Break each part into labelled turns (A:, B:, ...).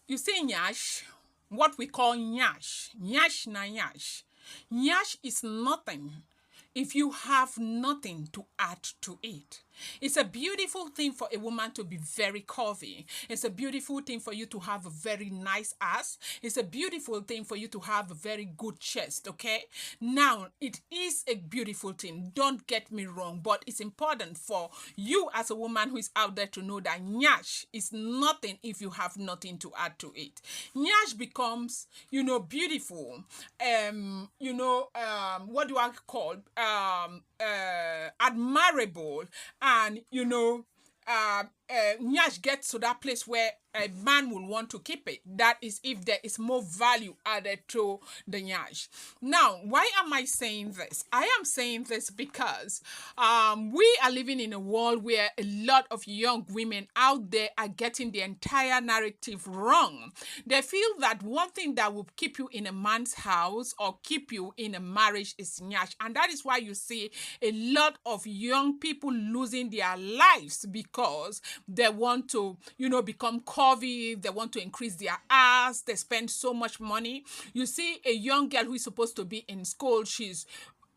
A: You see, Nyash, what we call Nyash, Nyash na Nyash. Nyash is nothing if you have nothing to add to it. It's a beautiful thing for a woman to be very curvy. It's a beautiful thing for you to have a very nice ass. It's a beautiful thing for you to have a very good chest, okay? Now, it is a beautiful thing. Don't get me wrong, but it's important for you as a woman who is out there to know that Nyash is nothing if you have nothing to add to it. Nyash becomes, beautiful. What do I call? Admirable, and Nyash gets to that place where a man will want to keep it. That is if there is more value added to the Nyash. Now, why am I saying this? I am saying this because we are living in a world where a lot of young women out there are getting the entire narrative wrong. They feel that one thing that will keep you in a man's house or keep you in a marriage is Nyash. And that is why you see a lot of young people losing their lives because they want to, become curvy. They want to increase their ass. They spend so much money. You see a young girl who is supposed to be in school. She's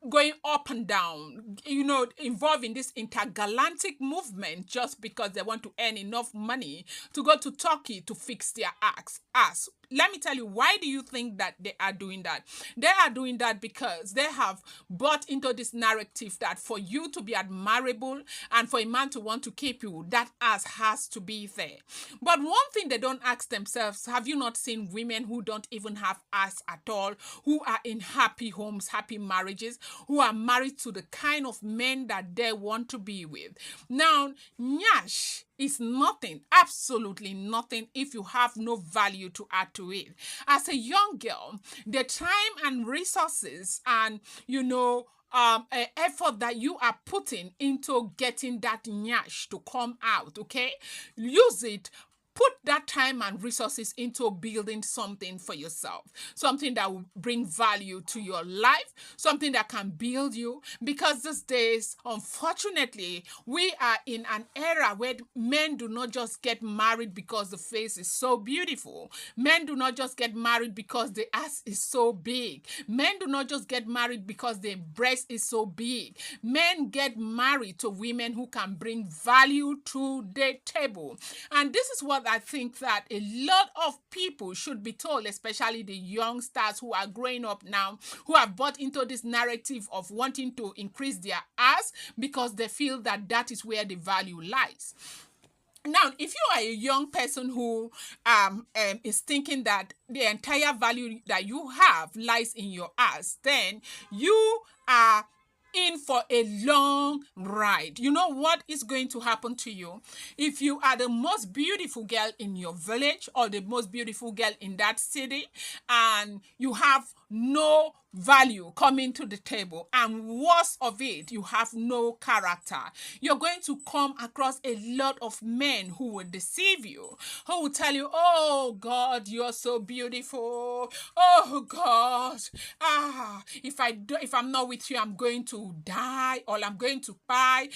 A: going up and down, involved in this intergalactic movement just because they want to earn enough money to go to Turkey to fix their ass. Let me tell you, why do you think that they are doing that? They are doing that because they have bought into this narrative that for you to be admirable and for a man to want to keep you, that ass has to be there. But one thing they don't ask themselves, have you not seen women who don't even have ass at all, who are in happy homes, happy marriages, who are married to the kind of men that they want to be with? Now, Nyash is nothing, absolutely nothing, if you have no value to add to it. As a young girl, the time and resources and, effort that you are putting into getting that Nyash to come out, okay? Use it. Put that time and resources into building something for yourself, something that will bring value to your life, something that can build you. Because these days, unfortunately, we are in an era where men do not just get married because the face is so beautiful. Men do not just get married because the ass is so big. Men do not just get married because the breast is so big. Men get married to women who can bring value to the table. And this is what I think that a lot of people should be told, especially the youngsters who are growing up now, who have bought into this narrative of wanting to increase their ass because they feel that that is where the value lies. Now, if you are a young person who is thinking that the entire value that you have lies in your ass, then you are in for a long ride. You know what is going to happen to you? If you are the most beautiful girl in your village or the most beautiful girl in that city and you have no value coming to the table, and worst of it, you have no character, you're going to come across a lot of men who will deceive you, who will tell you, oh God, you're so beautiful, oh God, if I'm not with you, I'm going to die or I'm going to buy.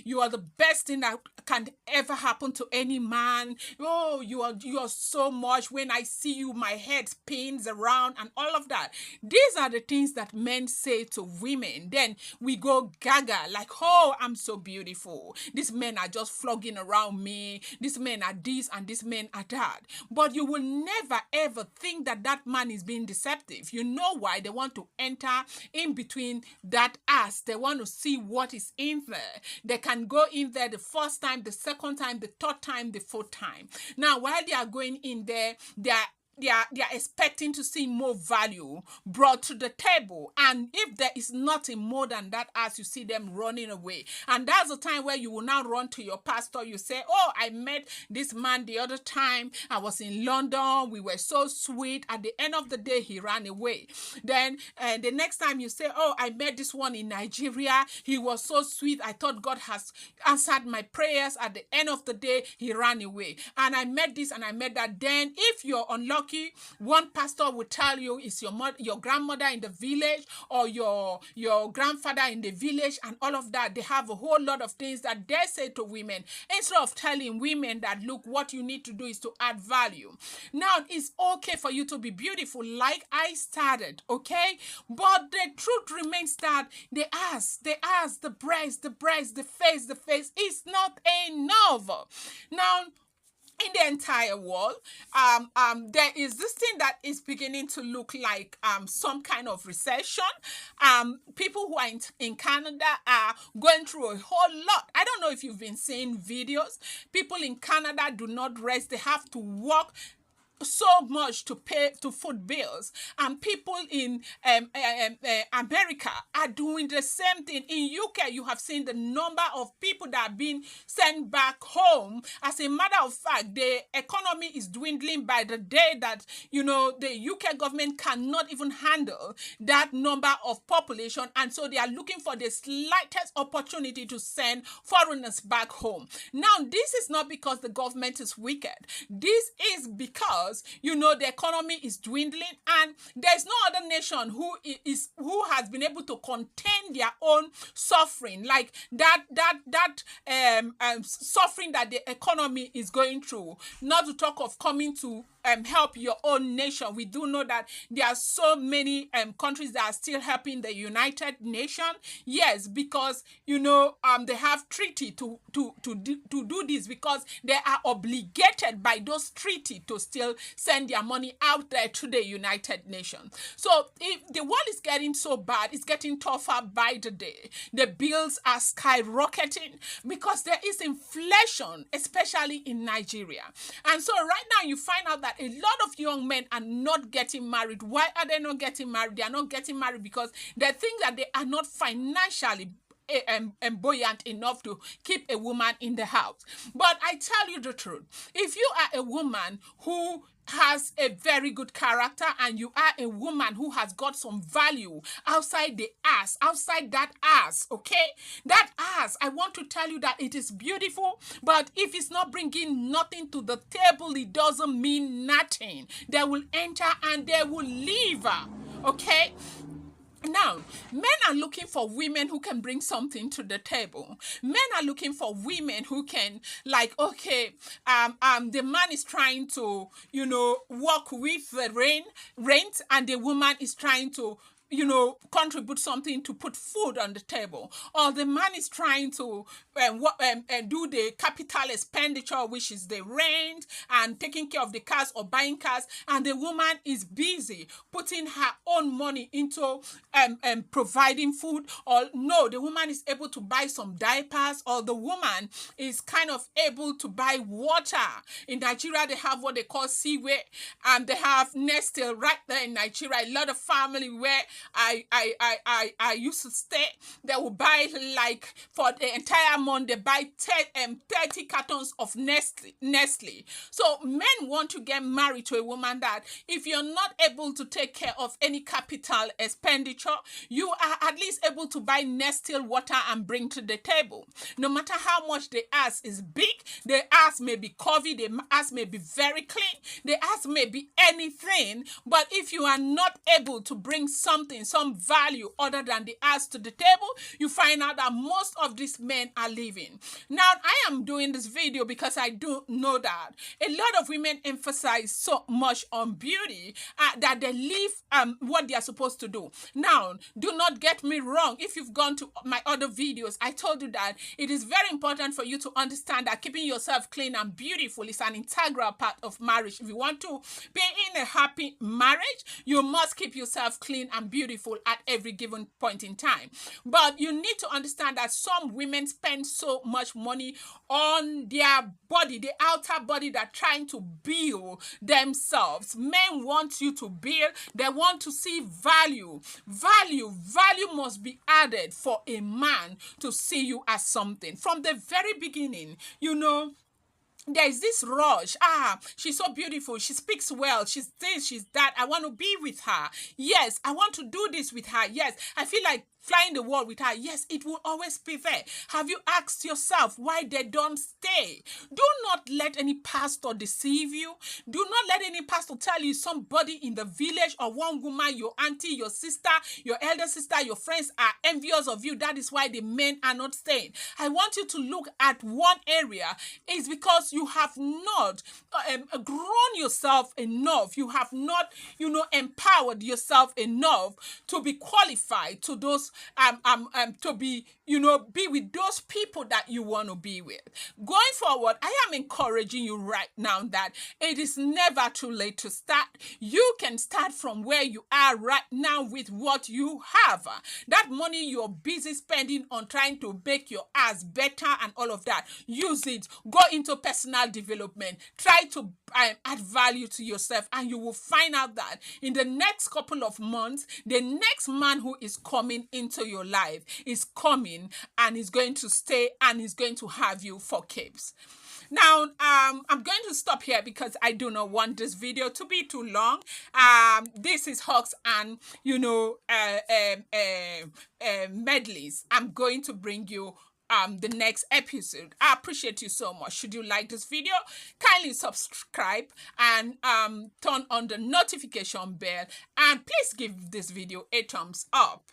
A: You are the best thing that can ever happen to any man. Oh, you are so much. When I see you, my head spins around and all of that. These are the things that men say to women. Then we go gaga like, oh, I'm so beautiful. These men are just flogging around me. These men are this and these men are that. But you will never ever think that that man is being deceptive. You know why? They want to enter in between that ass. They want to see what is in there. They can go in there the first time, the second time, the third time, the fourth time. Now, while they are going in there, they are expecting to see more value brought to the table. And if there is nothing more than that, as you see them running away. And that's the time where you will now run to your pastor. You say, oh, I met this man the other time. I was in London. We were so sweet. At the end of the day, he ran away. Then the next time you say, oh, I met this one in Nigeria. He was so sweet. I thought God has answered my prayers. At the end of the day, he ran away. And I met this and I met that. Then if you're unlucky Turkey, one pastor will tell you it's your grandmother in the village or your grandfather in the village and all of that. They have a whole lot of things that they say to women instead of telling women that, look, what you need to do is to add value. Now, it's okay for you to be beautiful like I started, okay? But the truth remains that the ass, the breast, the face is not enough. Now, in the entire world, there is this thing that is beginning to look like some kind of recession. People who are in Canada are going through a whole lot. I don't know if you've been seeing videos. People in Canada do not rest. They have to work so much to pay to food bills, and people in America are doing the same thing. In UK, you have seen the number of people that are being sent back home. As a matter of fact, the economy is dwindling by the day that, you know, the UK government cannot even handle that number of population, and so they are looking for the slightest opportunity to send foreigners back home. Now, this is not because the government is wicked. This is because, you know, the economy is dwindling, and there's no other nation who has been able to contain their own suffering like that suffering that the economy is going through. Not to talk of coming to help your own nation. We do know that there are so many countries that are still helping the United Nations. Yes, because, you know, they have treaty to do this, because they are obligated by those treaty to still send their money out there to the United Nations. So if the world is getting so bad, it's getting tougher by the day. The bills are skyrocketing because there is inflation, especially in Nigeria. And so right now you find out that a lot of young men are not getting married. Why are they not getting married? They are not getting married because they think that they are not financially buoyant enough to keep a woman in the house. But I tell you the truth, if you are a woman who has a very good character and you are a woman who has got some value outside the ass, outside that ass, okay? That ass, I want to tell you that it is beautiful, but if it's not bringing nothing to the table, it doesn't mean nothing. They will enter and they will leave, okay? Now, men are looking for women who can bring something to the table. Men are looking for women who can, like, okay, the man is trying to, you know, work with the rent, and the woman is trying to, you know, contribute something to put food on the table. Or the man is trying to do the capital expenditure, which is the rent and taking care of the cars or buying cars, and the woman is busy putting her own money into providing food. Or no, the woman is able to buy some diapers, or the woman is kind of able to buy water. In Nigeria, they have what they call seaway, and they have Nestle right there in Nigeria. A lot of family where I used to stay, they will buy, like, for the entire month, they buy 30 cartons of Nestle. So men want to get married to a woman that, if you're not able to take care of any capital expenditure, you are at least able to buy Nestle water and bring to the table. No matter how much the ass is big, the ass may be curvy, the ass may be very clean, the ass may be anything, but if you are not able to bring something, some value other than the ass to the table, you find out that most of these men are leaving. Now, I am doing this video because I do know that a lot of women emphasize so much on beauty that they leave what they are supposed to do. Now, do not get me wrong. If you've gone to my other videos, I told you that it is very important for you to understand that keeping yourself clean and beautiful is an integral part of marriage. If you want to be in a happy marriage, you must keep yourself clean and beautiful at every given point in time. But you need to understand that some women spend so much money on their body, the outer body, that trying to build themselves. Men want you to build. They want to see value. Value must be added for a man to see you as something. From the very beginning, you know, there's this rush. She's so beautiful. She speaks well. She's this, she's that. I want to be with her. Yes, I want to do this with her. Yes, I feel like flying the world with her, yes, it will always be there. Have you asked yourself why they don't stay? Do not let any pastor deceive you. Do not let any pastor tell you somebody in the village or one woman, your auntie, your sister, your elder sister, your friends are envious of you. That is why the men are not staying. I want you to look at one area. It's because you have not grown yourself enough. You have not, empowered yourself enough to be qualified to those, to be, be with those people that you want to be with. Going forward, I am encouraging you right now that it is never too late to start. You can start from where you are right now with what you have. That money you're busy spending on trying to make your ass better and all of that, use it. Go into personal development. Try to add value to yourself, and you will find out that in the next couple of months, the next man who is coming into your life is coming and is going to stay and is going to have you for keeps. Now, I'm going to stop here because I do not want this video to be too long. This is Hawks and, medleys. I'm going to bring you the next episode. I appreciate you so much. Should you like this video, kindly subscribe and turn on the notification bell, and please give this video a thumbs up.